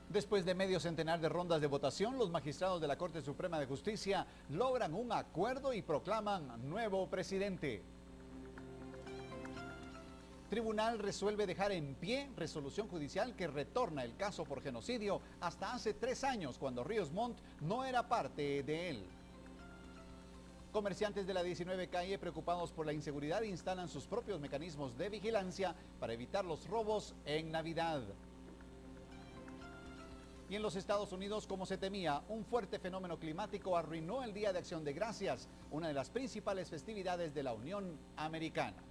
Después de medio centenar de rondas de votación, los magistrados de la Corte Suprema de Justicia logran un acuerdo y proclaman nuevo presidente. Tribunal resuelve dejar en pie resolución judicial que retorna el caso por genocidio hasta hace 3 años, cuando Ríos Montt no era parte de él. Comerciantes de la 19 calle, preocupados por la inseguridad, instalan sus propios mecanismos de vigilancia para evitar los robos en Navidad. Y en los Estados Unidos, como se temía, un fuerte fenómeno climático arruinó el Día de Acción de Gracias, una de las principales festividades de la Unión Americana.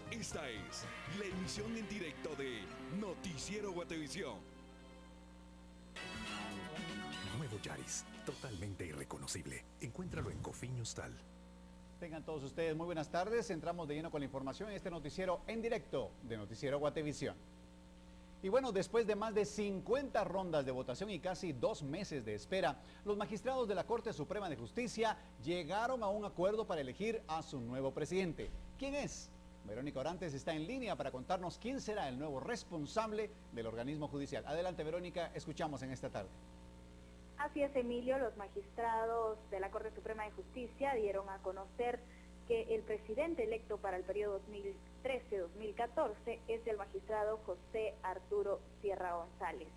Esta es la emisión en directo de Noticiero Guatevisión. Nuevo Yaris, totalmente irreconocible. Encuéntralo en Cofiños-Tal. Tengan todos ustedes muy buenas tardes. Entramos de lleno con la información en este noticiero en directo de Noticiero Guatevisión. Y bueno, después de más de 50 rondas de votación y casi 2 meses de espera, los magistrados de la Corte Suprema de Justicia llegaron a un acuerdo para elegir a su nuevo presidente. ¿Quién es? Verónica Orantes está en línea para contarnos quién será el nuevo responsable del organismo judicial. Adelante, Verónica, escuchamos en esta tarde. Así es, Emilio, los magistrados de la Corte Suprema de Justicia dieron a conocer que el presidente electo para el periodo 2013-2014 es el magistrado José Arturo Sierra González,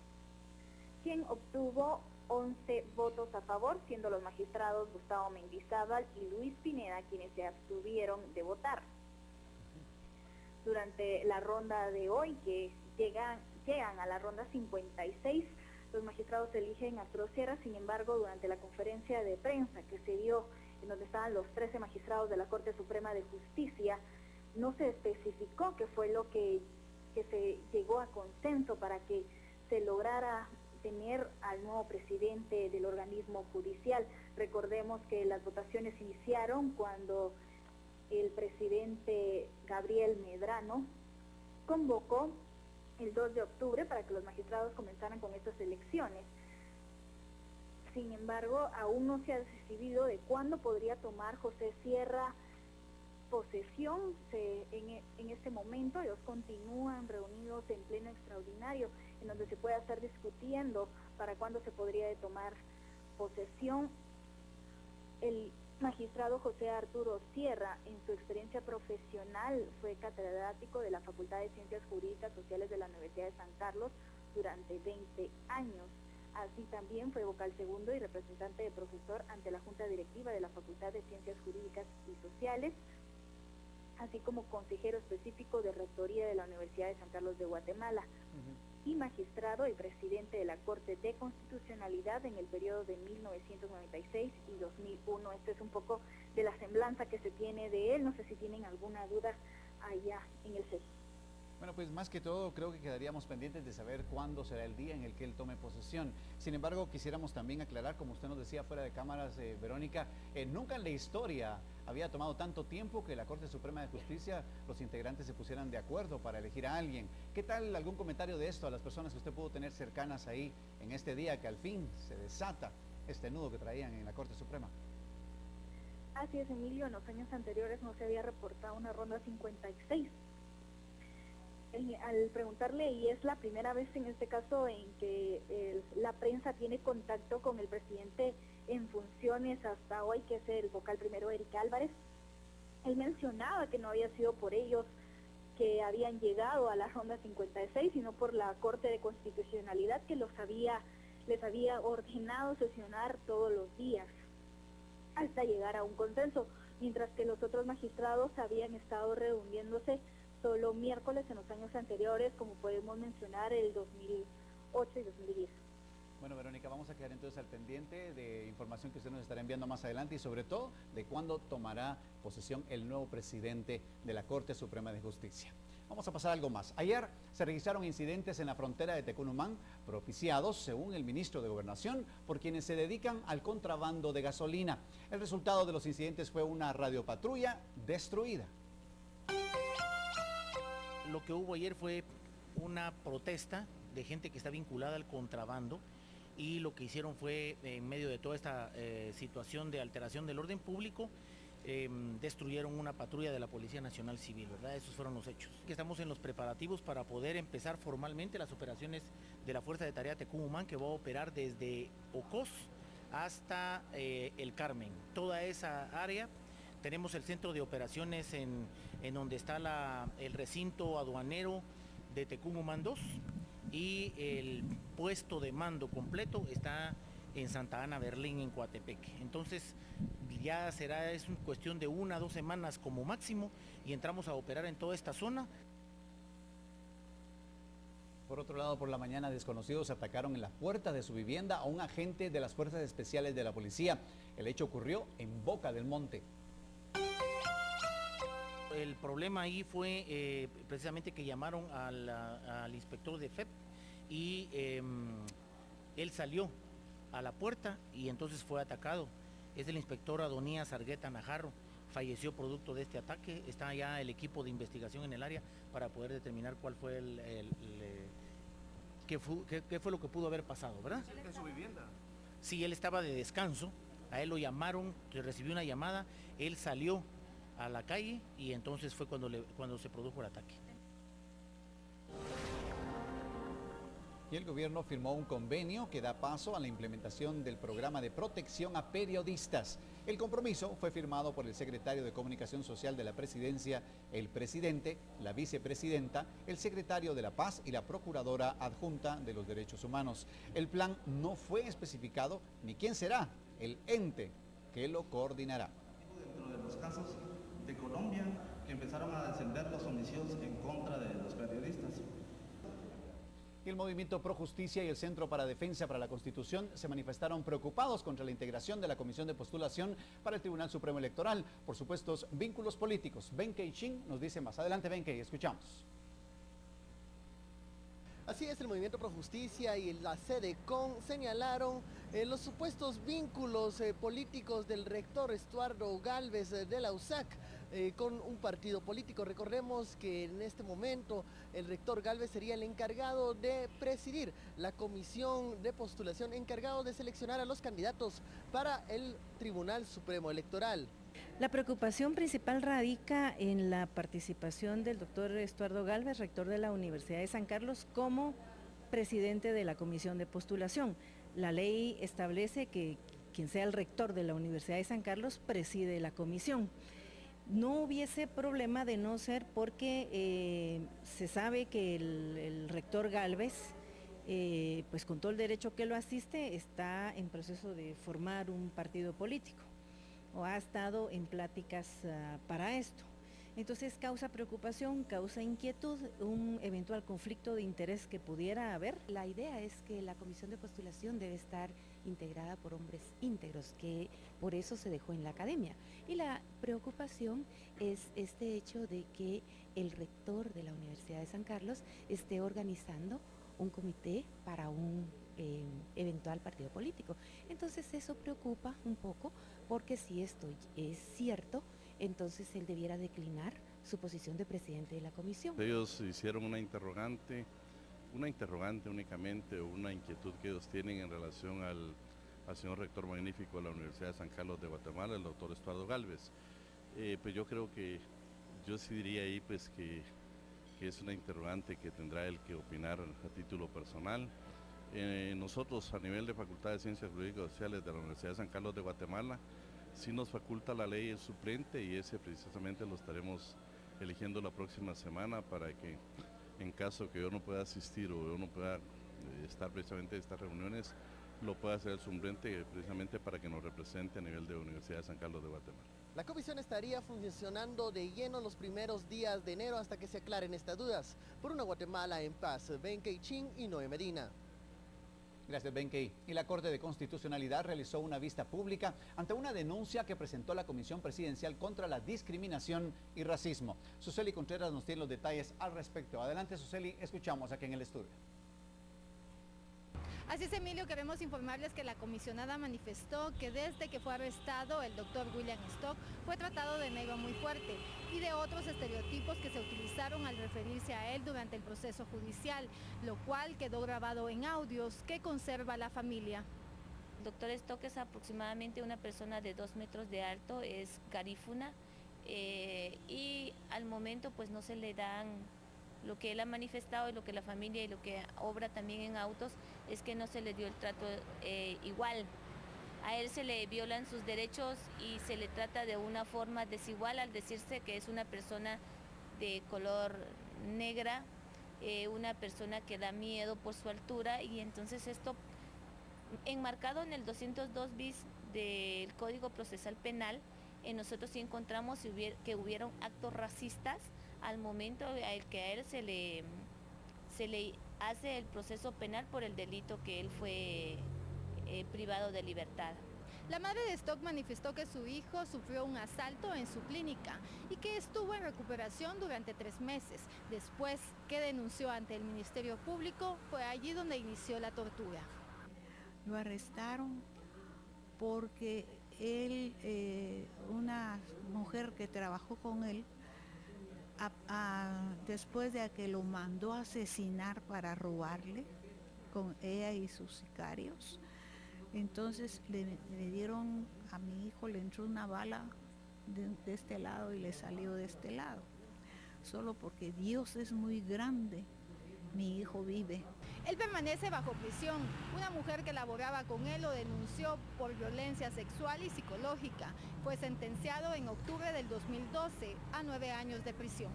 quien obtuvo 11 votos a favor, siendo los magistrados Gustavo Mendizábal y Luis Pineda quienes se abstuvieron de votar. Durante la ronda de hoy, que llegan a la ronda 56, los magistrados eligen a Arturo Sierra. Sin embargo, durante la conferencia de prensa que se dio, en donde estaban los 13 magistrados de la Corte Suprema de Justicia, no se especificó qué fue lo que se llegó a consenso para que se lograra tener al nuevo presidente del organismo judicial. Recordemos que las votaciones iniciaron cuando el presidente Gabriel Medrano convocó el 2 de octubre para que los magistrados comenzaran con estas elecciones. Sin embargo, aún no se ha decidido de cuándo podría tomar José Sierra posesión. En este momento ellos continúan reunidos en pleno extraordinario, en donde se puede estar discutiendo para cuándo se podría tomar posesión. El magistrado José Arturo Sierra, en su experiencia profesional, fue catedrático de la Facultad de Ciencias Jurídicas Sociales de la Universidad de San Carlos durante 20 años. Así también fue vocal segundo y representante de profesor ante la Junta Directiva de la Facultad de Ciencias Jurídicas y Sociales, así como consejero específico de Rectoría de la Universidad de San Carlos de Guatemala. Y magistrado y presidente de la Corte de Constitucionalidad en el periodo de 1996 y 2001. Esto es un poco de la semblanza que se tiene de él. No sé si tienen alguna duda allá en el CES. Bueno, pues más que todo creo que quedaríamos pendientes de saber cuándo será el día en el que él tome posesión. Sin embargo, quisiéramos también aclarar, como usted nos decía fuera de cámaras, Verónica, nunca en la historia había tomado tanto tiempo que la Corte Suprema de Justicia, los integrantes se pusieran de acuerdo para elegir a alguien. ¿Qué tal algún comentario de esto a las personas que usted pudo tener cercanas ahí en este día que al fin se desata este nudo que traían en la Corte Suprema? Así es, Emilio, en los años anteriores no se había reportado una ronda 56. Al preguntarle, y es la primera vez en este caso en que la prensa tiene contacto con el presidente en funciones hasta hoy, que es el vocal primero, Eric Álvarez, él mencionaba que no había sido por ellos que habían llegado a la ronda 56, sino por la Corte de Constitucionalidad, que les había ordenado sesionar todos los días hasta llegar a un consenso, mientras que los otros magistrados habían estado reuniéndose solo miércoles en los años anteriores, como podemos mencionar el 2008 y 2010. Bueno, Verónica, vamos a quedar entonces al pendiente de información que usted nos estará enviando más adelante y sobre todo de cuándo tomará posesión el nuevo presidente de la Corte Suprema de Justicia. Vamos a pasar a algo más. Ayer se registraron incidentes en la frontera de Tecunumán, propiciados, según el ministro de Gobernación, por quienes se dedican al contrabando de gasolina. El resultado de los incidentes fue una radiopatrulla destruida. Lo que hubo ayer fue una protesta de gente que está vinculada al contrabando, y lo que hicieron fue, en medio de toda esta situación de alteración del orden público, destruyeron una patrulla de la Policía Nacional Civil, ¿verdad? Esos fueron los hechos. Estamos en los preparativos para poder empezar formalmente las operaciones de la Fuerza de Tarea Tecumumán, que va a operar desde Ocós hasta El Carmen. Toda esa área, tenemos el centro de operaciones en donde está el recinto aduanero de Tecumumán 2, y el puesto de mando completo está en Santa Ana, Berlín, en Coatepeque. Entonces ya es cuestión de 1 a 2 semanas como máximo, y entramos a operar en toda esta zona. Por otro lado, por la mañana, desconocidos atacaron en la puerta de su vivienda a un agente de las Fuerzas Especiales de la Policía. El hecho ocurrió en Boca del Monte. El problema ahí fue precisamente que llamaron al inspector de FEP, y él salió a la puerta y entonces fue atacado. Es el inspector Adonías Argueta Najarro, falleció producto de este ataque. Está ya el equipo de investigación en el área para poder determinar cuál fue qué fue lo que pudo haber pasado, ¿verdad? ¿En su vivienda? Sí, él estaba de descanso, a él lo llamaron, recibió una llamada, él salió a la calle y entonces fue cuando se produjo el ataque. Y el gobierno firmó un convenio que da paso a la implementación del programa de protección a periodistas. El compromiso fue firmado por el secretario de Comunicación Social de la Presidencia, el presidente, la vicepresidenta, el secretario de la Paz y la procuradora adjunta de los Derechos Humanos. El plan no fue especificado ni quién será el ente que lo coordinará. Dentro de los casos de Colombia, que empezaron a descender los homicidios en contra de los periodistas. Y el Movimiento Pro Justicia y el Centro para Defensa para la Constitución se manifestaron preocupados contra la integración de la Comisión de Postulación para el Tribunal Supremo Electoral por supuestos vínculos políticos. Benkei Chin nos dice más adelante. Benkei, escuchamos. Así es, el Movimiento Pro Justicia y la SEDECON señalaron los supuestos vínculos políticos del rector Estuardo Gálvez de la USAC con un partido político. Recordemos que en este momento el rector Gálvez sería el encargado de presidir la comisión de postulación, encargado de seleccionar a los candidatos para el Tribunal Supremo Electoral. La preocupación principal radica en la participación del doctor Estuardo Gálvez, rector de la Universidad de San Carlos, como presidente de la comisión de postulación. La ley establece que quien sea el rector de la Universidad de San Carlos preside la comisión. No hubiese problema de no ser porque se sabe que el rector Gálvez, pues con todo el derecho que lo asiste, está en proceso de formar un partido político o ha estado en pláticas para esto. Entonces causa preocupación, causa inquietud, un eventual conflicto de interés que pudiera haber. La idea es que la comisión de postulación debe estar integrada por hombres íntegros, que por eso se dejó en la academia. Y la preocupación es este hecho de que el rector de la Universidad de San Carlos esté organizando un comité para un eventual partido político. Entonces eso preocupa un poco, porque si esto es cierto, entonces él debiera declinar su posición de presidente de la comisión. Ellos hicieron una interrogante únicamente, una inquietud que ellos tienen en relación al señor rector magnífico de la Universidad de San Carlos de Guatemala, el doctor Estuardo Gálvez. Pues yo creo que, yo sí diría ahí pues que es una interrogante que tendrá él que opinar a título personal. Nosotros a nivel de Facultad de Ciencias Jurídicas y Sociales de la Universidad de San Carlos de Guatemala, sí nos faculta la ley el suplente, y ese precisamente lo estaremos eligiendo la próxima semana para que en caso que yo no pueda asistir o yo no pueda estar precisamente en estas reuniones, lo pueda hacer el suplente precisamente para que nos represente a nivel de Universidad de San Carlos de Guatemala. La comisión estaría funcionando de lleno los primeros días de enero hasta que se aclaren estas dudas. Por una Guatemala en paz, Benkei Chin y Noé Medina. Gracias, Benkei. Y la Corte de Constitucionalidad realizó una vista pública ante una denuncia que presentó la Comisión Presidencial contra la Discriminación y Racismo. Suseli Contreras nos tiene los detalles al respecto. Adelante, Suseli, escuchamos aquí en el estudio. Así es, Emilio, queremos informarles que la comisionada manifestó que desde que fue arrestado el doctor William Stock fue tratado de negro muy fuerte y de otros estereotipos que se utilizaron al referirse a él durante el proceso judicial, lo cual quedó grabado en audios que conserva la familia. El doctor Stock es aproximadamente una persona de 2 metros de alto, es garífuna y al momento pues no se le dan. Lo que él ha manifestado y lo que la familia y lo que obra también en autos es que no se le dio el trato igual. A él se le violan sus derechos y se le trata de una forma desigual al decirse que es una persona de color negra, una persona que da miedo por su altura, y entonces esto enmarcado en el 202 bis del Código Procesal Penal, nosotros sí encontramos que hubieron actos racistas al momento al que a él se le hace el proceso penal por el delito que él fue privado de libertad. La madre de Stock manifestó que su hijo sufrió un asalto en su clínica y que estuvo en recuperación durante 3 meses. Después que denunció ante el Ministerio Público, fue allí donde inició la tortura. Lo arrestaron porque él, una mujer que trabajó con él, después de que lo mandó a asesinar para robarle, con ella y sus sicarios, entonces le dieron a mi hijo, le entró una bala de este lado y le salió de este lado. Solo porque Dios es muy grande, mi hijo vive. Él permanece bajo prisión. Una mujer que laboraba con él lo denunció por violencia sexual y psicológica. Fue sentenciado en octubre del 2012 a 9 años de prisión.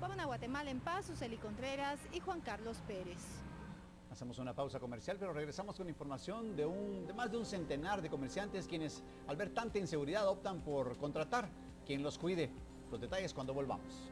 Por una Guatemala en paz, Suseli Contreras y Juan Carlos Pérez. Hacemos una pausa comercial, pero regresamos con información de más de un centenar de comerciantes quienes, al ver tanta inseguridad, optan por contratar quien los cuide. Los detalles cuando volvamos.